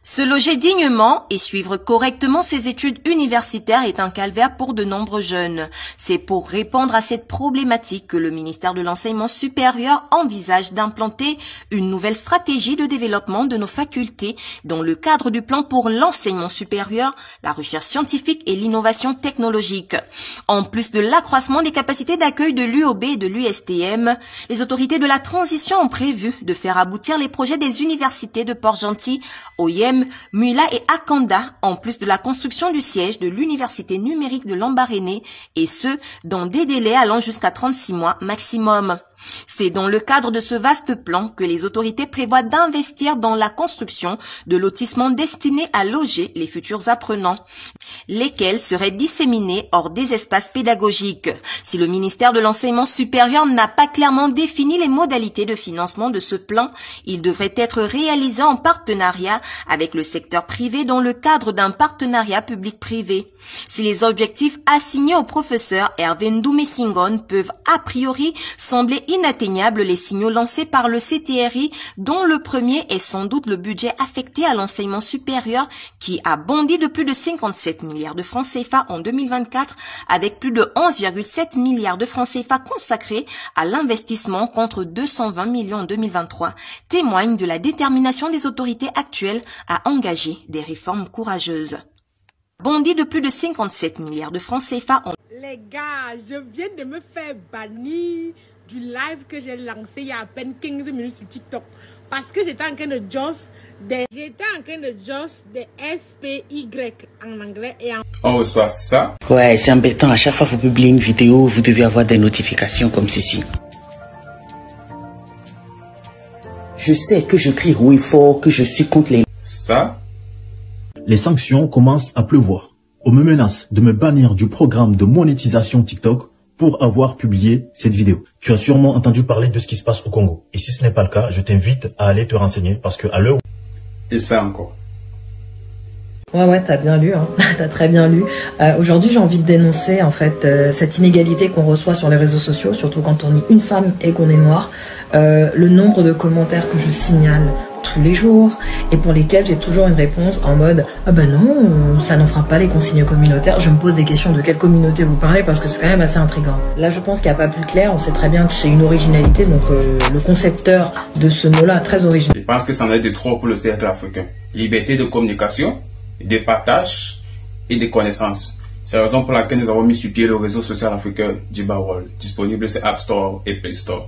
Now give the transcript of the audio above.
Se loger dignement et suivre correctement ses études universitaires est un calvaire pour de nombreux jeunes. C'est pour répondre à cette problématique que le ministère de l'Enseignement supérieur envisage d'implanter une nouvelle stratégie de développement de nos facultés dans le cadre du plan pour l'enseignement supérieur, la recherche scientifique et l'innovation technologique. En plus de l'accroissement des capacités d'accueil de l'UOB et de l'USTM, les autorités de la transition ont prévu de faire aboutir les projets des universités de Port-Gentil, OIM, Mula et Akanda, en plus de la construction du siège de l'Université numérique de Lambaréné, et ce, dans des délais allant jusqu'à 36 mois maximum. C'est dans le cadre de ce vaste plan que les autorités prévoient d'investir dans la construction de lotissements destinés à loger les futurs apprenants, lesquels seraient disséminés hors des espaces pédagogiques. Si le ministère de l'Enseignement supérieur n'a pas clairement défini les modalités de financement de ce plan, il devrait être réalisé en partenariat avec le secteur privé dans le cadre d'un partenariat public-privé. Si les objectifs assignés au professeur Hervé Ndoumé-Singon peuvent a priori sembler inatteignables, les signaux lancés par le CTRI, dont le premier est sans doute le budget affecté à l'enseignement supérieur qui a bondi de plus de 57 milliards de francs CFA en 2024 avec plus de 11,7 milliards de francs CFA consacrés à l'investissement contre 220 millions en 2023, témoigne de la détermination des autorités actuelles à engager des réformes courageuses. Bondi de plus de 57 milliards de francs CFA en... Les gars, je viens de me faire bannir du live que j'ai lancé il y a à peine 15 minutes sur TikTok. Parce que j'étais en train de joss des SPY en anglais et en... On reçoit ça. Ouais, c'est embêtant. À chaque fois que vous publiez une vidéo, vous devez avoir des notifications comme ceci. Je sais que je crie haut et fort que je suis contre les... Ça. Les sanctions commencent à pleuvoir. On me menace de me bannir du programme de monétisation TikTok pour avoir publié cette vidéo. Tu as sûrement entendu parler de ce qui se passe au Congo. Et si ce n'est pas le cas, je t'invite à aller te renseigner parce que à l'heure... Et ça encore. Ouais, t'as bien lu, hein. T'as très bien lu. Aujourd'hui, j'ai envie de dénoncer en fait cette inégalité qu'on reçoit sur les réseaux sociaux, surtout quand on est une femme et qu'on est noire. Le nombre de commentaires que je signale tous les jours et pour lesquels j'ai toujours une réponse en mode « Ah ben non, ça n'en fera pas les consignes communautaires ». Je me pose des questions de quelle communauté vous parlez parce que c'est quand même assez intriguant. Là, je pense qu'il n'y a pas plus clair. On sait très bien que c'est une originalité, donc le concepteur de ce mot-là, très original. Je pense que ça en est de trop pour le cercle africain. Liberté de communication, de partage et de connaissances. C'est la raison pour laquelle nous avons mis sur pied le réseau social africain Djiba World, disponible sur App Store et Play Store.